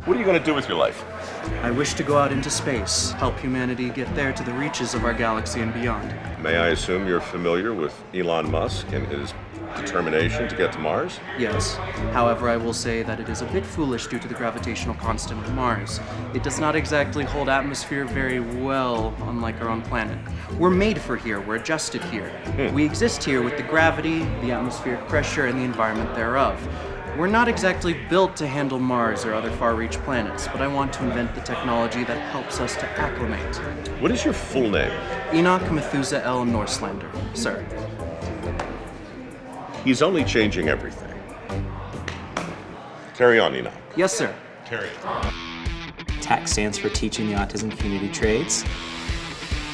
What are you going to do with your life? I wish to go out into space, help humanity get there to the reaches of our galaxy and beyond. May I assume you're familiar with Elon Musk and his determination to get to Mars? Yes. However, I will say that it is a bit foolish due to the gravitational constant of Mars. It does not exactly hold atmosphere very well, unlike our own planet. We're made for here, we're adjusted here. We exist here with the gravity, the atmospheric pressure, and the environment thereof. We're not exactly built to handle Mars or other far-reach planets, but I want to invent the technology that helps us to acclimate. What is your full name? Enoch Methuselah L. Norslander, sir. He's only changing everything. Carry on, Enoch. Yes, sir. Carry on. TACT stands for Teaching the Autism Community Trades.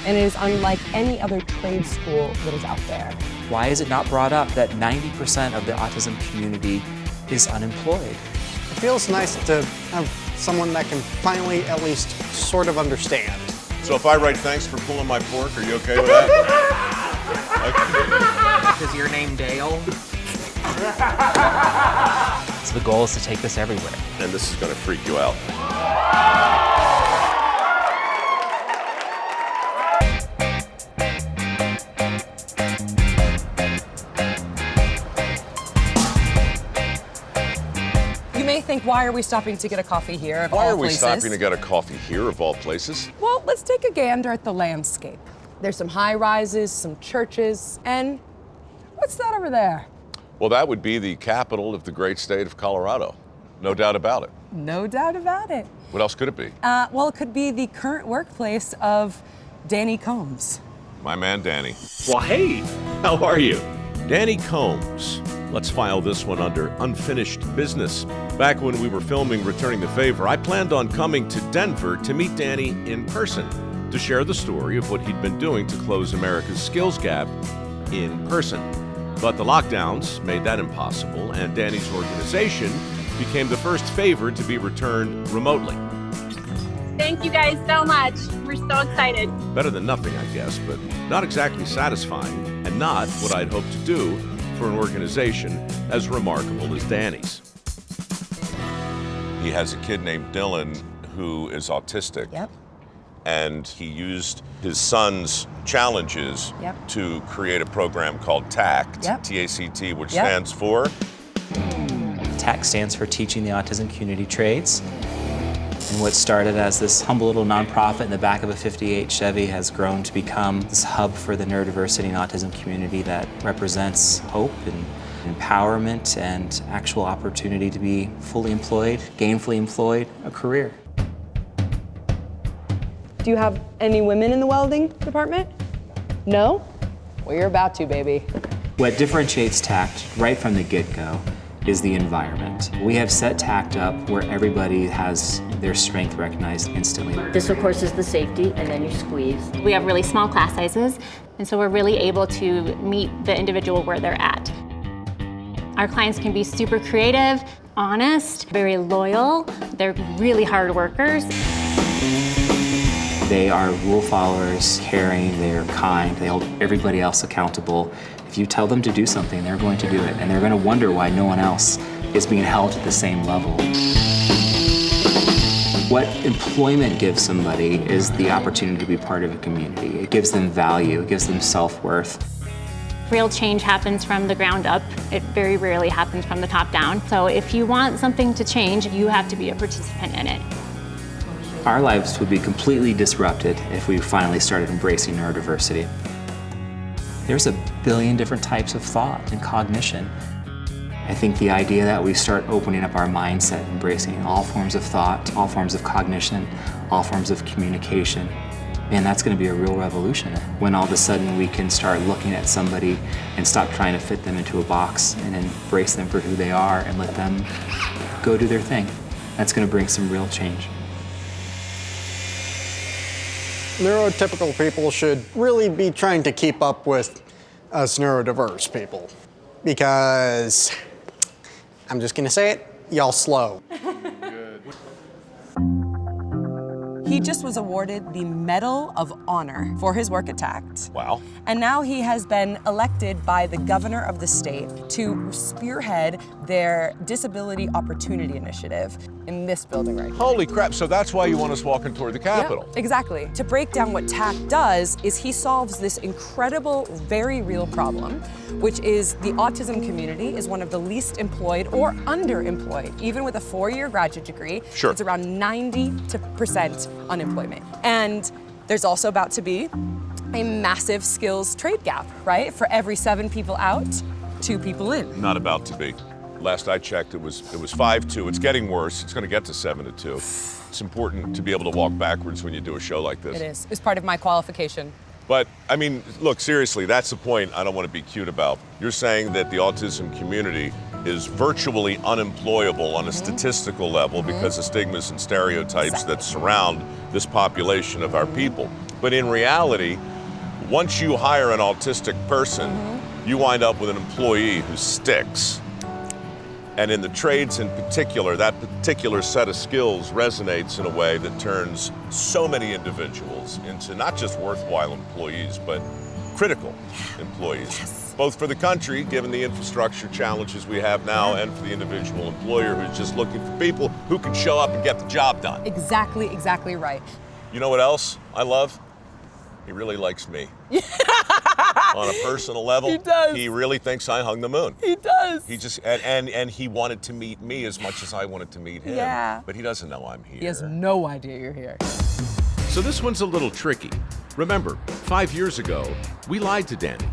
And it is unlike any other trade school that is out there. Why is it not brought up that 90% of the autism community is unemployed? It feels nice to have someone that can finally at least sort of understand. So if I write thanks for pulling my pork, are you okay with that? Is your name Dale? So the goal is to take this everywhere. And this is going to freak you out. Think, why are we stopping to get a coffee here of all Why are we places? stopping to get a coffee here of all places? Well, let's take a gander at the landscape. There's some high rises, some churches, and what's that over there? Well, that would be the capital of the great state of Colorado. No doubt about it. No doubt about it. What else could it be? Well, it could be the current workplace of Danny Combs. My man, Danny. Well, hey, how are you? Danny Combs. Let's file this one under unfinished business. Back when we were filming Returning the Favor, I planned on coming to Denver to meet Danny in person to share the story of what he'd been doing to close America's skills gap in person. But the lockdowns made that impossible, and Danny's organization became the first favor to be returned remotely. Thank you guys so much. We're so excited. Better than nothing, I guess, but not exactly satisfying, and not what I'd hoped to do for an organization as remarkable as Danny's. He has a kid named Dylan who is autistic. Yep. And he used his son's challenges to create a program called TACT, T.A.C.T, which stands for? TACT stands for Teaching the Autism Community Trades. And what started as this humble little nonprofit in the back of a '58 Chevy has grown to become this hub for the neurodiversity and autism community that represents hope and empowerment and actual opportunity to be fully employed, gainfully employed, a career. Do you have any women in the welding department? No? Well, you're about to, baby. What differentiates TACT right from the get-go is the environment. We have set TACT up where everybody has their strength recognized instantly. This, of course, is the safety, and then you squeeze. We have really small class sizes, and so we're really able to meet the individual where they're at. Our clients can be super creative, honest, very loyal. They're really hard workers. They are rule followers, caring, they're kind, they hold everybody else accountable. If you tell them to do something, they're going to do it, and they're going to wonder why no one else is being held at the same level. What employment gives somebody is the opportunity to be part of a community. It gives them value, it gives them self-worth. Real change happens from the ground up. It very rarely happens from the top down. So if you want something to change, you have to be a participant in it. Our lives would be completely disrupted if we finally started embracing neurodiversity. There's a billion different types of thought and cognition. I think the idea that we start opening up our mindset, embracing all forms of thought, all forms of cognition, all forms of communication, man, that's going to be a real revolution. When all of a sudden we can start looking at somebody and stop trying to fit them into a box and embrace them for who they are and let them go do their thing. That's going to bring some real change. Neurotypical people should really be trying to keep up with us neurodiverse people, because I'm just gonna say it, y'all slow. He just was awarded the Medal of Honor for his work at TACT. Wow. And now he has been elected by the governor of the state to spearhead their Disability Opportunity Initiative in this building right here. Holy crap, so that's why you want us walking toward the Capitol. Yeah, exactly. To break down what TACT does is he solves this incredible, very real problem, which is the autism community is one of the least employed or underemployed. Even with a 4-year graduate degree, Sure. it's around 90% unemployment. And there's also about to be a massive skills trade gap, right? For every 7 people out, 2 people in. Not about to be. Last I checked, it was 5-2. It's getting worse. It's going to get to 7-2. It's important to be able to walk backwards when you do a show like this. It is. It's part of my qualification. But, I mean, look, seriously, that's the point I don't want to be cute about. You're saying that the autism community is virtually unemployable on a statistical level because of stigmas and stereotypes that surround this population of our people. But in reality, once you hire an autistic person, you wind up with an employee who sticks. And in the trades in particular, that particular set of skills resonates in a way that turns so many individuals into not just worthwhile employees, but critical employees. Both for the country, given the infrastructure challenges we have now, and for the individual employer who's just looking for people who can show up and get the job done. Exactly right. You know what else I love? He really likes me. On a personal level, He does. He really thinks I hung the moon. He does. He just and he wanted to meet me as much as I wanted to meet him. Yeah. But he doesn't know I'm here. He has no idea you're here. So this one's a little tricky. Remember, 5 years ago, we lied to Danny.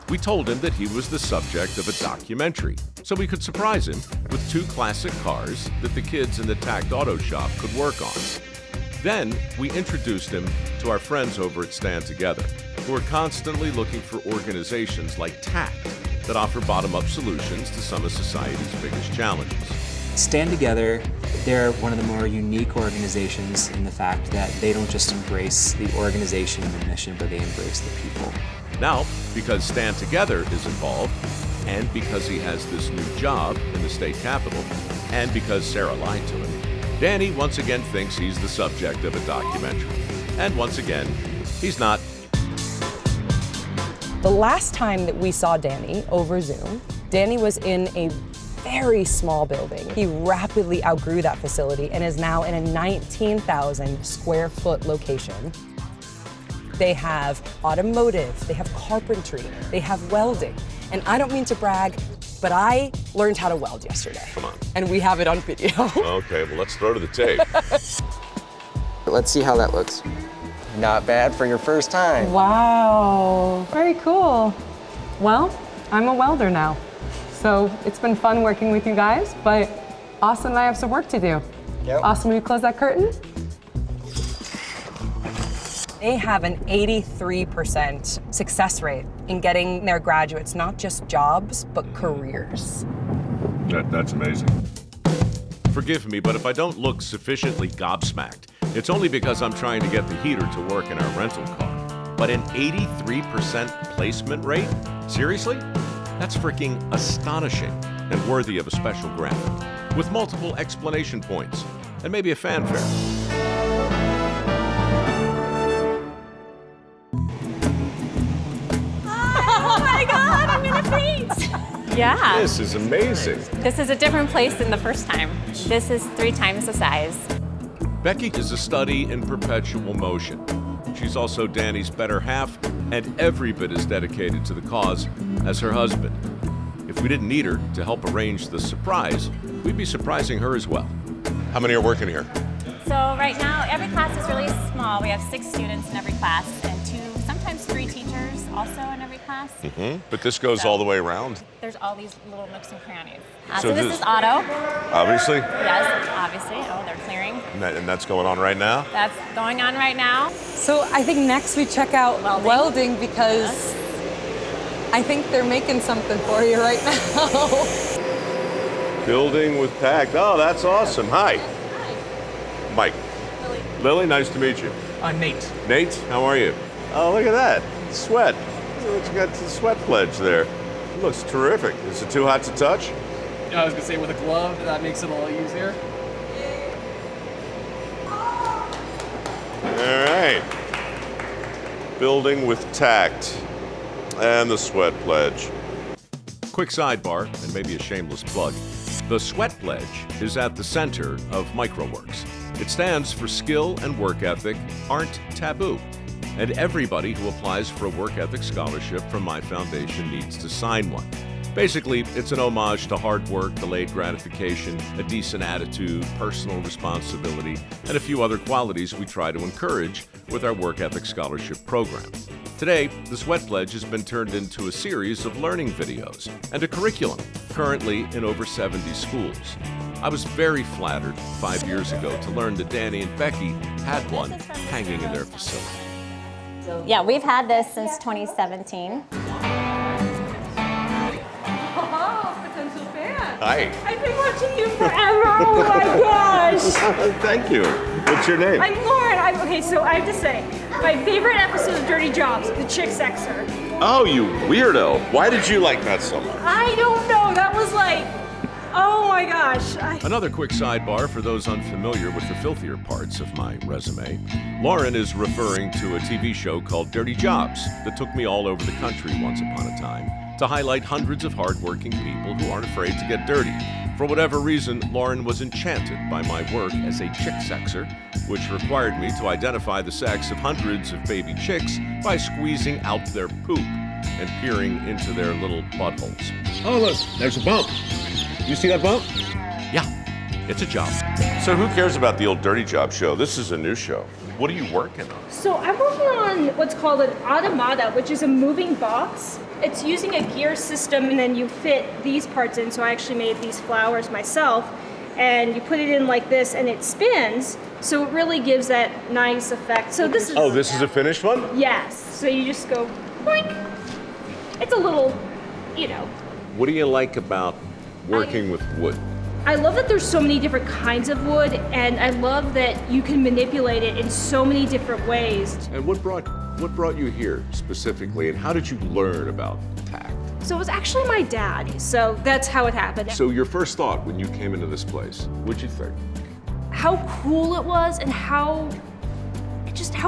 We told him that he was the subject of a documentary, so we could surprise him with 2 classic cars that the kids in the TACT auto shop could work on. Then we introduced him to our friends over at Stand Together, who are constantly looking for organizations like TACT that offer bottom-up solutions to some of society's biggest challenges. Stand Together, they're one of the more unique organizations in the fact that they don't just embrace the organization and the mission, but they embrace the people. Now, because Stand Together is involved, and because he has this new job in the state capitol, and because Sarah lied to him, Danny once again thinks he's the subject of a documentary. And once again, he's not. The last time that we saw Danny over Zoom, Danny was in a very small building. He rapidly outgrew that facility and is now in a 19,000 square foot location. They have automotive, they have carpentry, they have welding. And I don't mean to brag, but I learned how to weld yesterday. Come on. And we have it on video. Okay, well, let's throw to the tape. Let's see how that looks. Not bad for your first time. Wow, very cool. Well, I'm a welder now. So it's been fun working with you guys, but Austin and I have some work to do. Yep. Austin, will you close that curtain? They have an 83% success rate in getting their graduates not just jobs, but careers. That's amazing. Forgive me, but if I don't look sufficiently gobsmacked, it's only because I'm trying to get the heater to work in our rental car. But an 83% placement rate? Seriously? That's freaking astonishing and worthy of a special graphic, with multiple explanation points, and maybe a fanfare. Oh my God, I'm gonna faint. Yeah. This is amazing. This is a different place than the first time. This is 3 times the size. Becky is a study in perpetual motion. She's also Danny's better half and every bit as dedicated to the cause as her husband. If we didn't need her to help arrange the surprise, we'd be surprising her as well. How many are working here? So right now, every class is really small. We have 6 students in every class and 2, sometimes 3 teachers also in every class. But this goes all the way around. There's all these little nooks and crannies. So So this this- is auto. Obviously, Yes, obviously. Oh, they're clearing. and that's going on right now. That's going on right now. So I think next we check out welding because I think they're making something for you right now. Building with TACT. Oh, that's awesome. Hi. Mike. Lily, nice to meet you. Nate. Nate, how are you? Oh, look at that. Sweat. Look what you got the sweat pledge there. It looks terrific. Is it too hot to touch? I was gonna say with a glove, that makes it a lot easier. All right. Building with tact and the S.W.E.A.T pledge. Quick sidebar, and maybe a shameless plug. The S.W.E.T pledge is at the center of MicroWorks. It stands for skill and work ethic aren't taboo. And everybody who applies for a work ethic scholarship from my foundation needs to sign one. Basically, it's an homage to hard work, delayed gratification, a decent attitude, personal responsibility, and a few other qualities we try to encourage with our work ethic scholarship program. Today, the S.W.E.T pledge has been turned into a series of learning videos and a curriculum, currently in over 70 schools. I was very flattered 5 years ago to learn that Danny and Becky had one hanging in their facility. Yeah, we've had this since 2017. Potential fan. Hi. I've been watching you forever. Oh my gosh. Thank you. What's your name? I'm Lauren. Okay, so I have to say, my favorite episode of Dirty Jobs, the chick sexer. Oh, you weirdo. Why did you like that so much? I don't know. That was like, oh my gosh. Another quick sidebar for those unfamiliar with the filthier parts of my resume. Lauren is referring to a TV show called Dirty Jobs that took me all over the country once upon a time to highlight hundreds of hardworking people who aren't afraid to get dirty. For whatever reason, Lauren was enchanted by my work as a chick sexer, which required me to identify the sex of hundreds of baby chicks by squeezing out their poop and peering into their little buttholes. Oh, look, there's a bump. You see that bump? Yeah, it's a job. So who cares about the old Dirty Job show? This is a new show. What are you working on? So I'm working on what's called an automata, which is a moving box. It's using a gear system, and then you fit these parts in. So I actually made these flowers myself, and you put it in like this, and it spins. So it really gives that nice effect. So this is. Oh, this is a finished one? Yes. So you just go, boink. It's a little, you know. What do you like about working with wood? I love that there's so many different kinds of wood, and I love that you can manipulate it in so many different ways. And what brought you here specifically, and how did you learn about TACT? So it was actually my dad, so that's how it happened. So your first thought when you came into this place, what'd you think? How cool it was, and how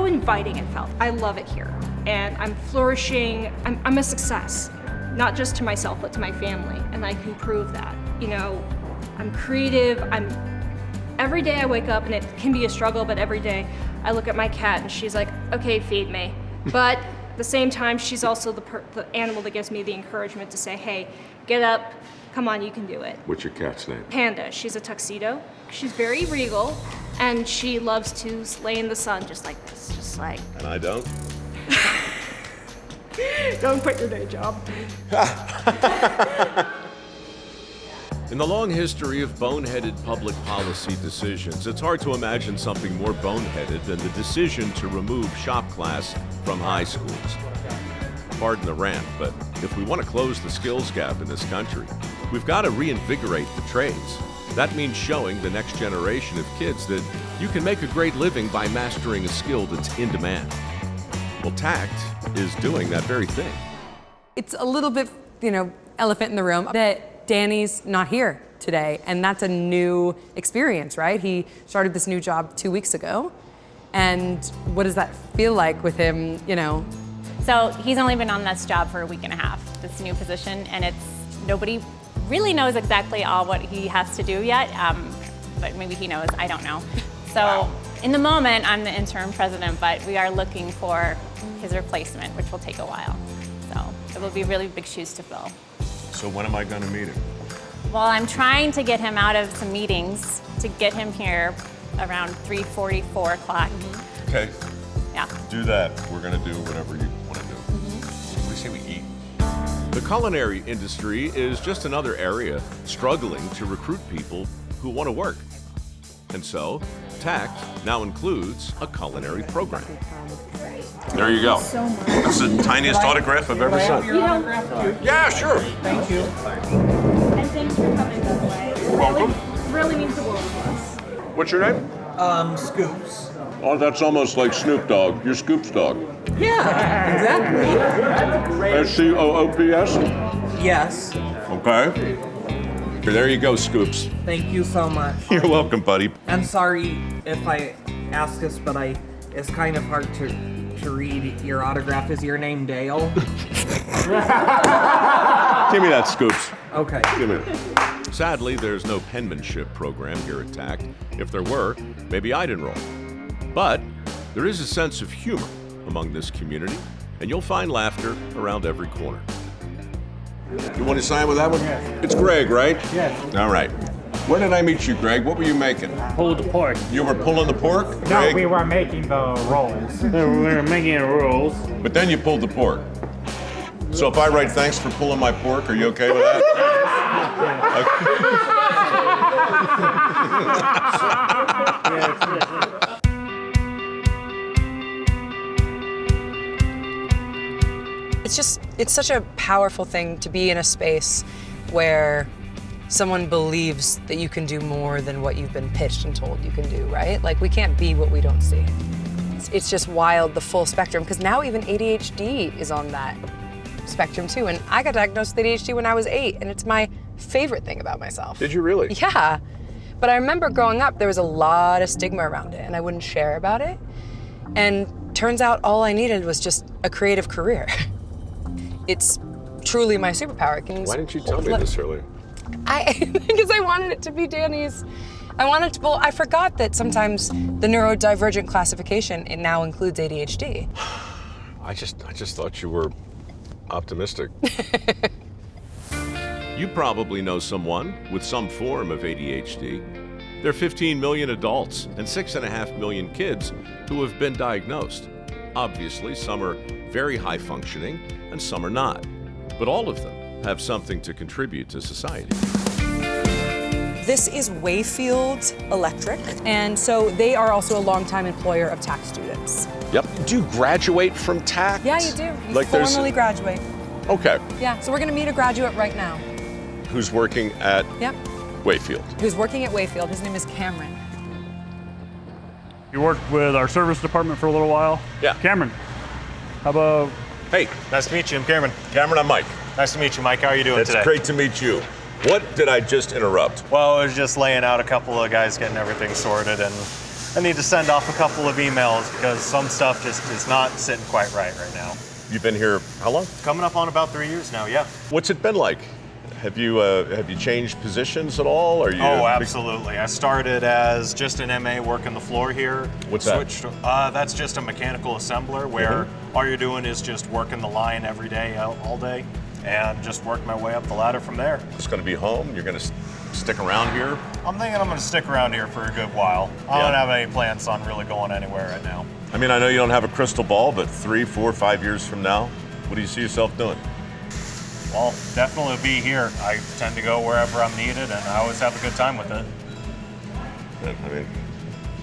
inviting it felt. I love it here, and I'm flourishing. I'm a success, not just to myself, but to my family, and I can prove that. You know, I'm creative. Every day I wake up, and it can be a struggle, but every day I look at my cat, and she's like, okay, feed me. But at the same time, she's also the animal that gives me the encouragement to say, hey, get up, come on, you can do it. What's your cat's name? Panda. She's a tuxedo. She's very regal, and she loves to lay in the sun just like this, just like. And I don't? Don't quit your day job. In the long history of boneheaded public policy decisions, it's hard to imagine something more boneheaded than the decision to remove shop class from high schools. Pardon the rant, but if we want to close the skills gap in this country, we've got to reinvigorate the trades. That means showing the next generation of kids that you can make a great living by mastering a skill that's in demand. Well, TACT is doing that very thing. It's a little bit, elephant in the room that Danny's not here today, and that's a new experience, right? He started this new job 2 weeks ago, and what does that feel like with him, So he's only been on this job for a week and a half, this new position, and nobody really knows exactly all what he has to do yet, but maybe he knows, I don't know. So in the moment, I'm the interim president, but we are looking for his replacement, which will take a while. So it will be really big shoes to fill. So when am I going to meet him? Well, I'm trying to get him out of some meetings to get him here around 3:40, 4 o'clock. Okay. Yeah. Do that. We're going to do whatever you want to do. We say we eat. The culinary industry is just another area struggling to recruit people who want to work. And so, TACT now includes a culinary program. There you go. That's the tiniest autograph I've ever seen. Yeah, sure. Thank you. And thanks for coming, by the way. You're welcome. Really means the world to us. What's your name? Scoops. Oh, that's almost like Snoop Dogg. You're Scoop's dog. Yeah, exactly. S-C-O-O-P-S? Yes. Okay. There you go, Scoops. Thank you so much. You're welcome, buddy. I'm sorry if I ask this, but I It's kind of hard to read. Your autograph is your name, Dale. Give me that, Scoops. Okay. Give me it. Sadly, there's no penmanship program here at TACT. If there were, maybe I'd enroll. But there is a sense of humor among this community, and you'll find laughter around every corner. You want to sign with that one? Yes. It's Greg, right? Yes. All right. Where did I meet you, Greg? What were you making? Pulled the pork. You were pulling the pork? No, Greg? we were making the rolls. We were making the rolls. But then you pulled the pork. So if I write thanks for pulling my pork, are you okay with that? It's such a powerful thing to be in a space where someone believes that you can do more than what you've been pitched and told you can do, right? Like, we can't be what we don't see. It's just wild, the full spectrum, because now even ADHD is on that spectrum too. And I got diagnosed with ADHD when I was 8, and it's my favorite thing about myself. Did you really? Yeah. But I remember growing up, there was a lot of stigma around it, and I wouldn't share about it. And turns out all I needed was just a creative career. It's truly my superpower. Why didn't you tell me this earlier? Because I wanted it to be Danny's. I forgot that sometimes the neurodivergent classification, it now includes ADHD. I just thought you were optimistic. You probably know someone with some form of ADHD. There are 15 million adults and 6.5 million kids who have been diagnosed. Obviously, some are very high functioning and some are not. But all of them have something to contribute to society. This is Wayfield Electric, and so they are also a longtime employer of TACT students. Yep. Do you graduate from TACT? Yeah, you do. You formally graduate. Okay. Yeah, so we're gonna meet a graduate right now. Who's working at Wayfield? Who's working at Wayfield. His name is Cameron. You worked with our service department for a little while? Yeah. Cameron, how about... Hey, nice to meet you. I'm Cameron. Cameron, I'm Mike. Nice to meet you, Mike. How are you doing today? It's great to meet you. What did I just interrupt? Well, I was just laying out a couple of guys getting everything sorted, and I need to send off a couple of emails because some stuff just is not sitting quite right now. You've been here how long? Coming up on about 3 years now, yeah. What's it been like? Have you changed positions at all? Are you? Oh, absolutely. I started as just an MA working the floor here. What's that? That's just a mechanical assembler where all you're doing is just working the line every day, all day, and just work my way up the ladder from there. Just going to be home? You're going to stick around here? I'm thinking I'm going to stick around here for a good while. I don't have any plans on really going anywhere right now. I mean, I know you don't have a crystal ball, but 3, 4, 5 years from now, what do you see yourself doing? Well, definitely be here. I tend to go wherever I'm needed, and I always have a good time with it. I mean,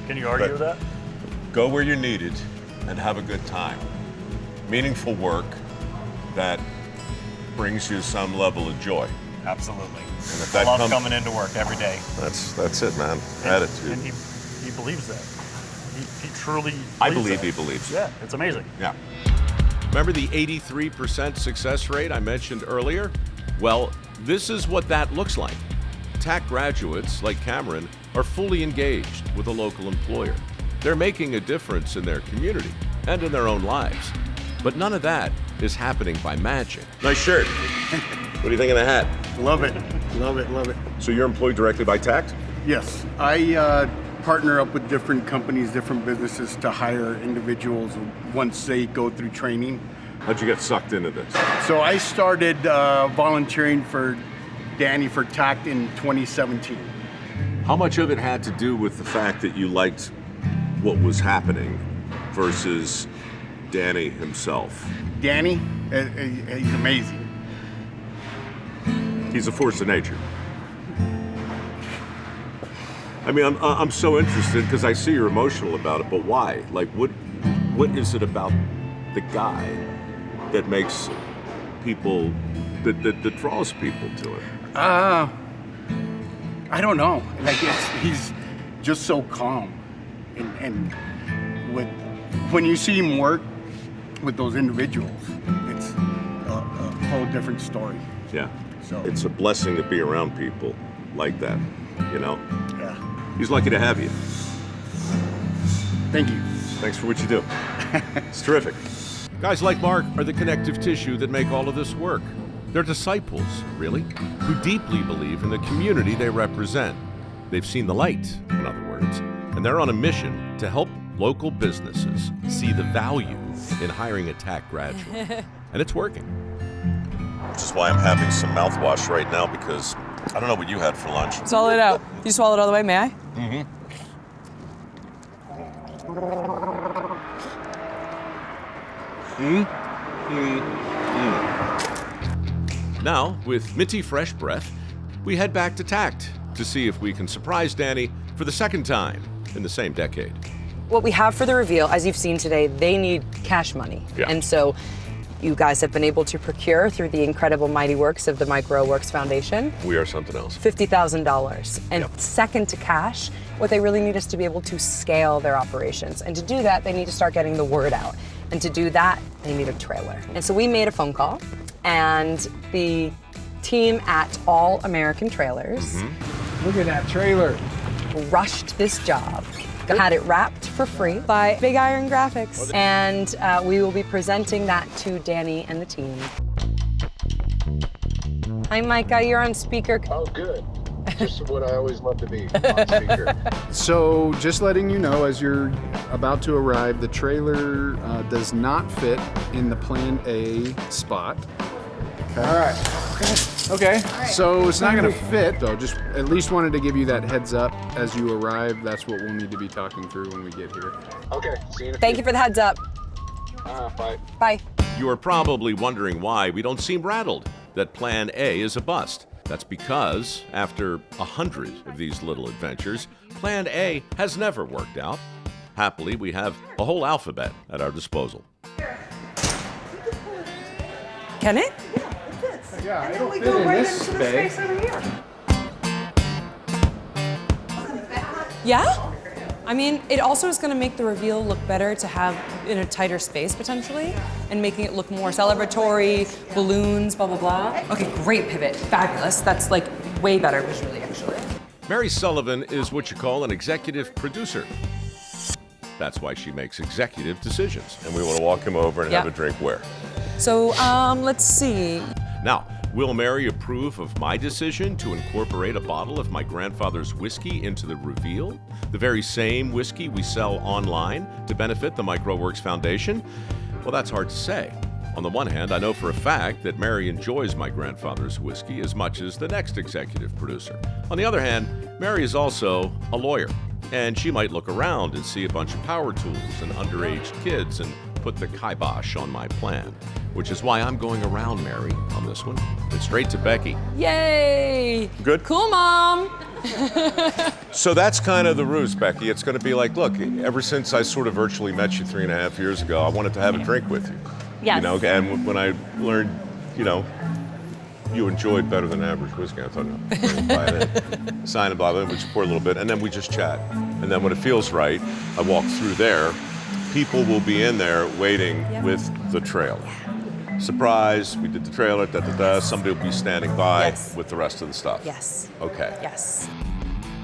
can you argue with that? Go where you're needed and have a good time. Meaningful work that brings you some level of joy. Absolutely. And if that I love coming into work every day. That's it, man. Attitude. And he believes that. He truly believes I believe that. he believes. Yeah, it's amazing. Yeah. Remember the 83% success rate I mentioned earlier? Well, this is what that looks like. TACT graduates, like Cameron, are fully engaged with a local employer. They're making a difference in their community and in their own lives. But none of that is happening by magic. Nice shirt. What do you think of the hat? Love it. Love it. Love it. So you're employed directly by TACT? Yes. I partner up with different companies, different businesses to hire individuals once they go through training. How'd you get sucked into this? So I started volunteering for Danny for TACT in 2017. How much of it had to do with the fact that you liked what was happening versus Danny himself? Danny, he's amazing. He's a force of nature. I mean, I'm so interested because I see you're emotional about it, but why? Like, what is it about the guy that makes people, that draws people to it? I don't know. Like, he's just so calm. And when you see him work with those individuals, it's a whole different story. Yeah. So it's a blessing to be around people like that, you know? Yeah. He's lucky to have you. Thank you. Thanks for what you do. It's terrific. Guys like Mark are the connective tissue that make all of this work. They're disciples, really, who deeply believe in the community they represent. They've seen the light, in other words, and they're on a mission to help local businesses see the value in hiring a TACT graduate. And it's working. Which is why I'm having some mouthwash right now, because I don't know what you had for lunch. Swallow it out. You swallowed all the way, may I? Mm-hmm. Now, with minty fresh breath, we head back to TACT to see if we can surprise Danny for the second time in the same decade. What we have for the reveal, as you've seen today, they need cash money. Yeah. And so you guys have been able to procure through the incredible mighty works of the Mike Rowe Works Foundation. We are something else. $50,000. And second to cash, what they really need is to be able to scale their operations. And to do that, they need to start getting the word out. And to do that, they need a trailer. And so we made a phone call, and the team at All American Trailers Look at that trailer. rushed this job. Had it wrapped for free by Big Iron Graphics. And we will be presenting that to Danny and the team. Hi, Micah, you're on speaker. Oh, good. Just what I always love to be, on speaker. So just letting you know, as you're about to arrive, the trailer does not fit in the Plan A spot. Okay. All right. Okay. So it's not going to fit, though. Just at least wanted to give you that heads up as you arrive. That's what we'll need to be talking through when we get here. Okay. See you in a Thank you for the heads up. Bye. Bye. You are probably wondering why we don't seem rattled that Plan A is a bust. That's because, after 100 of these little adventures, Plan A has never worked out. Happily, we have a whole alphabet at our disposal. Can it? Yeah, it'll fit in this space. over here. Yeah? I mean, it also is going to make the reveal look better to have in a tighter space, potentially, and making it look more celebratory, balloons, blah, blah, blah. Okay, great pivot. Fabulous. That's, like, way better visually, actually. Mary Sullivan is what you call an executive producer. That's why she makes executive decisions. And we want to walk him over and have a drink where? So, let's see. Now, will Mary approve of my decision to incorporate a bottle of my grandfather's whiskey into the reveal? The very same whiskey we sell online to benefit the Mike Rowe Works Foundation? Well, that's hard to say. On the one hand, I know for a fact that Mary enjoys my grandfather's whiskey as much as the next executive producer. On the other hand, Mary is also a lawyer, and she might look around and see a bunch of power tools and underage kids and put the kibosh on my plan, which is why I'm going around Mary on this one and straight to Becky. Yay! Good? Cool, Mom! So that's kind of the ruse, Becky. It's going to be like, look, ever since I sort of virtually met you 3.5 years ago, I wanted to have a drink with you. Yes. You know, and when I learned, you know, you enjoyed better than average whiskey, I thought, no, buy it in. Sign and blah, blah, we just pour a little bit, and then we just chat. And then when it feels right, I walk through there. People will be in there waiting with the trailer. Surprise, we did the trailer, da-da-da. Somebody will be standing by with the rest of the stuff. Yes. Okay. Yes.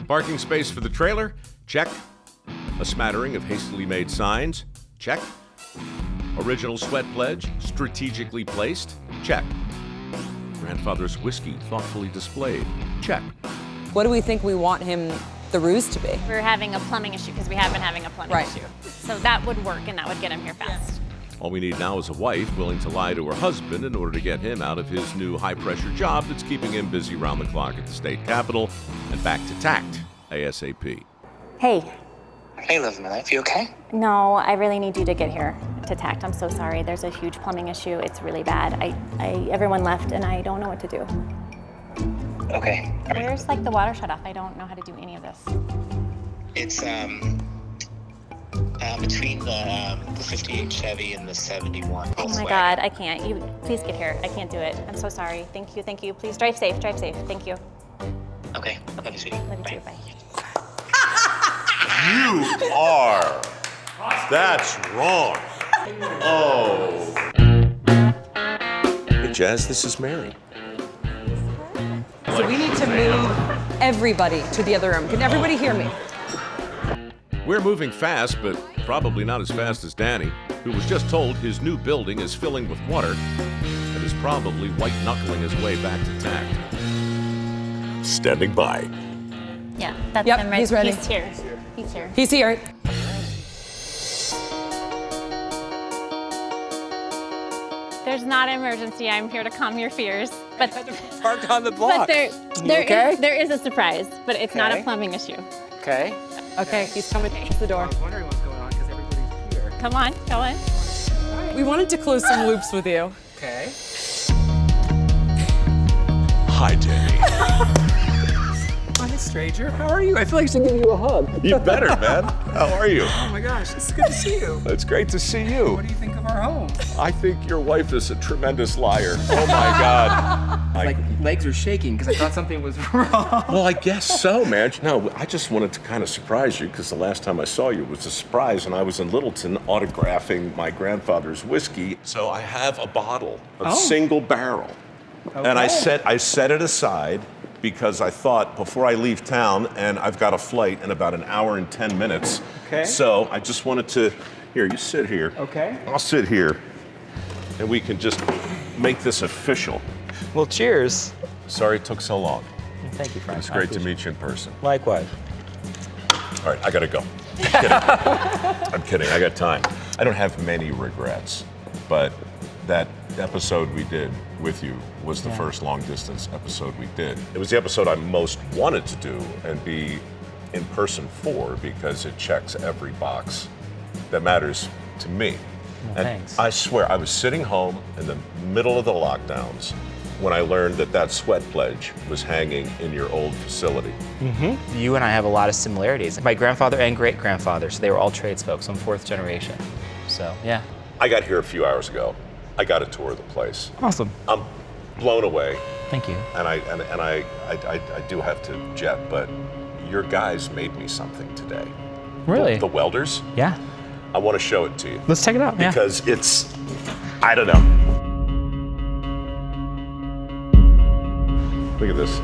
Parking space for the trailer? Check. A smattering of hastily made signs? Check. Original sweat pledge, strategically placed? Check. Grandfather's whiskey, thoughtfully displayed? Check. What do we think we want him, the ruse, to be? We're having a plumbing issue because we have been having a plumbing issue. So that would work and that would get him here fast. All we need now is a wife willing to lie to her husband in order to get him out of his new high-pressure job that's keeping him busy around the clock at the state capitol and back to TACT ASAP. Hey. Hey, love of my life, you okay? No, I really need you to get here to TACT. I'm so sorry. There's a huge plumbing issue. It's really bad. Everyone left and I don't know what to do. Okay. Where's like the water shut off? I don't know how to do any of this. It's between the 58 Chevy and the 71 Oh my God, I can't. You please get here. I can't do it. I'm so sorry. Thank you, thank you. Please drive safe, drive safe. Thank you. Okay, love you, sweetie. Love you too, bye. You are. That's wrong. Oh. Hey, Jazz, this is Mary. So we need to move everybody to the other room. Can everybody hear me? We're moving fast, but probably not as fast as Danny, who was just told his new building is filling with water and is probably white-knuckling his way back to TACT. Standing by. Yeah, that's Yep, him right. he's ready. He's here. He's here. He's here. There's not an emergency. I'm here to calm your fears. But Parked on the block. But there is a surprise, but it's not a Okay. plumbing issue. Okay. Okay, he's coming to the door. I was wondering what's going on because everybody's here. Come on, go on. We wanted to close some loops with you. Okay. Hi, Danny. Hi, stranger. How are you? I feel like I should give you a hug. You better, man. How are you? Oh my gosh, it's good to see you. It's great to see you. What do you think of our home? I think your wife is a tremendous liar. Oh my God. Like legs are shaking because I thought something was wrong. Well, I guess so, man. No, I just wanted to kind of surprise you because the last time I saw you was a surprise, and I was in Littleton autographing my grandfather's whiskey. So I have a bottle of single barrel, and I set it aside because I thought before I leave town, and I've got a flight in about an hour and 10 minutes. Okay. So I just wanted to. Here, you sit here. Okay. I'll sit here, and we can just make this official. Well, cheers. Sorry it took so long. Thank you, Frank. It's great to meet you in person. Likewise. All right, I gotta go. I'm kidding. I'm kidding, I got time. I don't have many regrets, but that episode we did with you was the first long distance episode we did. It was the episode I most wanted to do and be in person for because it checks every box that matters to me. Well, And thanks. I swear, I was sitting home in the middle of the lockdowns when I learned that S.W.E.A.T pledge was hanging in your old facility. Mm-hmm. You and I have a lot of similarities. My grandfather and great-grandfather, so they were all tradesfolk, so I'm fourth generation. So, yeah. I got here a few hours ago. I got a tour of the place. Awesome. I'm blown away. Thank you. And I do have to jet, but your guys made me something today. Really? The welders? Yeah. I want to show it to you. Let's check it out. Because it's, I don't know. Look at this.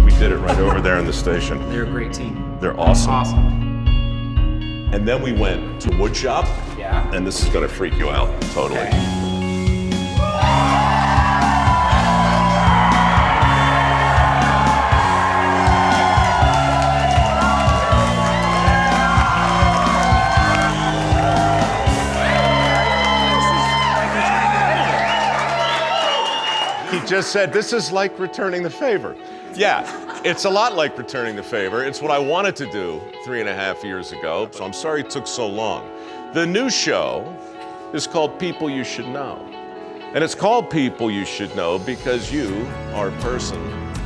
We did it right over there in the station. They're a great team. They're awesome. Awesome. And then we went to wood shop. Yeah. And this is going to freak you out, totally. Okay. He just said, this is like returning the favor. Yeah, it's a lot like returning the favor. It's what I wanted to do 3.5 years ago, so I'm sorry it took so long. The new show is called People You Should Know. And it's called People You Should Know because you are a person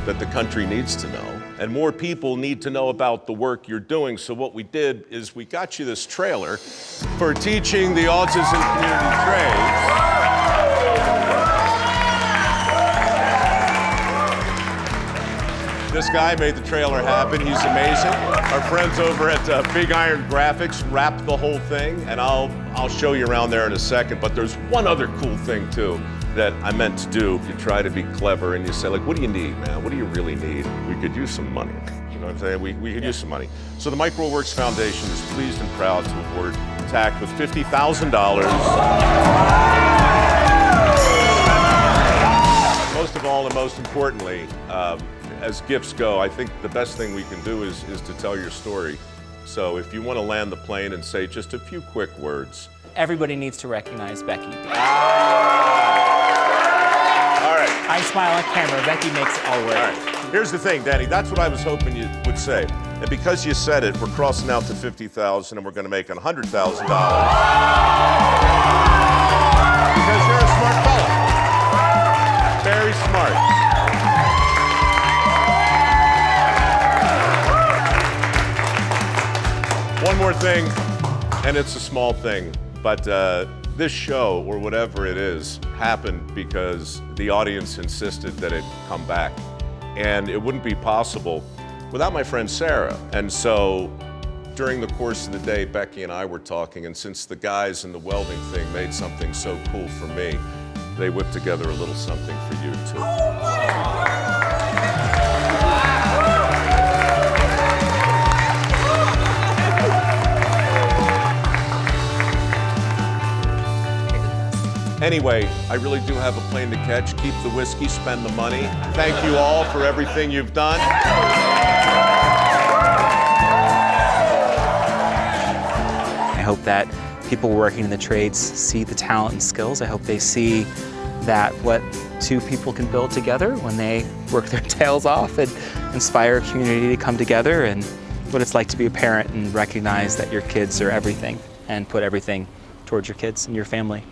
that the country needs to know. And more people need to know about the work you're doing. So what we did is we got you this trailer for teaching the autism community trades. This guy made the trailer happen. He's amazing. Our friends over at Big Iron Graphics wrapped the whole thing, and I'll show you around there in a second. But there's one other cool thing too that I meant to do. You try to be clever and you say, like, what do you need, man? What do you really need? We could use some money. You know what I'm saying? We could use some money. So the MicroWorks Foundation is pleased and proud to award TACT with $50,000. Most of all, and most importantly, as gifts go, I think the best thing we can do is to tell your story. So if you want to land the plane and say just a few quick words. Everybody needs to recognize Becky. All right. I smile on camera. Becky makes it all work. All right. Here's the thing, Danny. That's what I was hoping you would say. And because you said it, we're crossing out to $50,000 and we're going to make $100,000. Because you're a smart fella. Very smart. One more thing, and it's a small thing, but this show, or whatever it is, happened because the audience insisted that it come back. And it wouldn't be possible without my friend Sarah. And so during the course of the day, Becky and I were talking, and since the guys in the welding thing made something so cool for me, they whipped together a little something for you too. Anyway, I really do have a plane to catch. Keep the whiskey, spend the money. Thank you all for everything you've done. I hope that people working in the trades see the talent and skills. I hope they see that what two people can build together when they work their tails off and inspire a community to come together, and what it's like to be a parent and recognize that your kids are everything and put everything towards your kids and your family.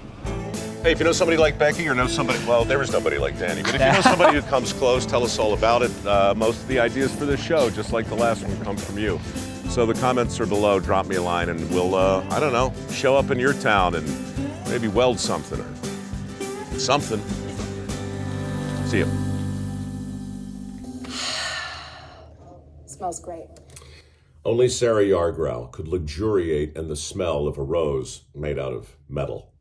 Hey, if you know somebody like Becky or know somebody, well, there is nobody like Danny, but if you know somebody who comes close, tell us all about it. Most of the ideas for this show, just like the last one, come from you. So the comments are below. Drop me a line and we'll, I don't know, show up in your town and maybe weld something or something. See you. Smells great. Only Sarah Yargrow could luxuriate in the smell of a rose made out of metal.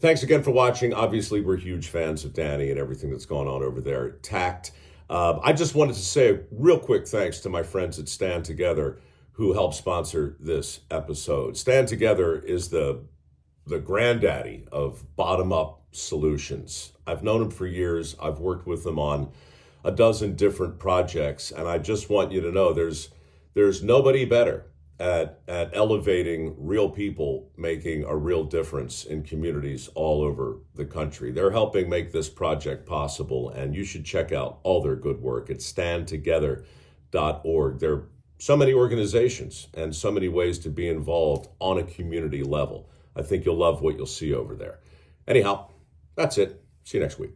Thanks again for watching. Obviously, we're huge fans of Danny and everything that's going on over there at TACT. I just wanted to say a real quick thanks to my friends at Stand Together who helped sponsor this episode. Stand Together is the granddaddy of bottom-up solutions. I've known them for years. I've worked with them on a dozen different projects, and I just want you to know there's nobody better at elevating real people, making a real difference in communities all over the country. They're helping make this project possible, and you should check out all their good work at standtogether.org. There are so many organizations and so many ways to be involved on a community level. I think you'll love what you'll see over there. Anyhow, that's it. See you next week.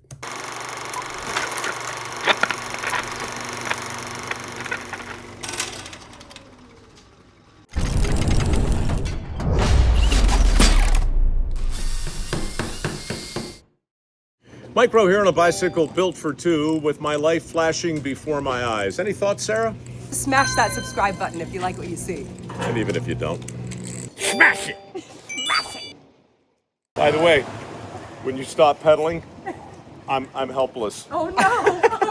Mike Rowe here on a bicycle built for two with my life flashing before my eyes. Any thoughts, Sarah? Smash that subscribe button if you like what you see. And even if you don't. Smash it! Smash it! By the way, when you stop pedaling, I'm helpless. Oh no!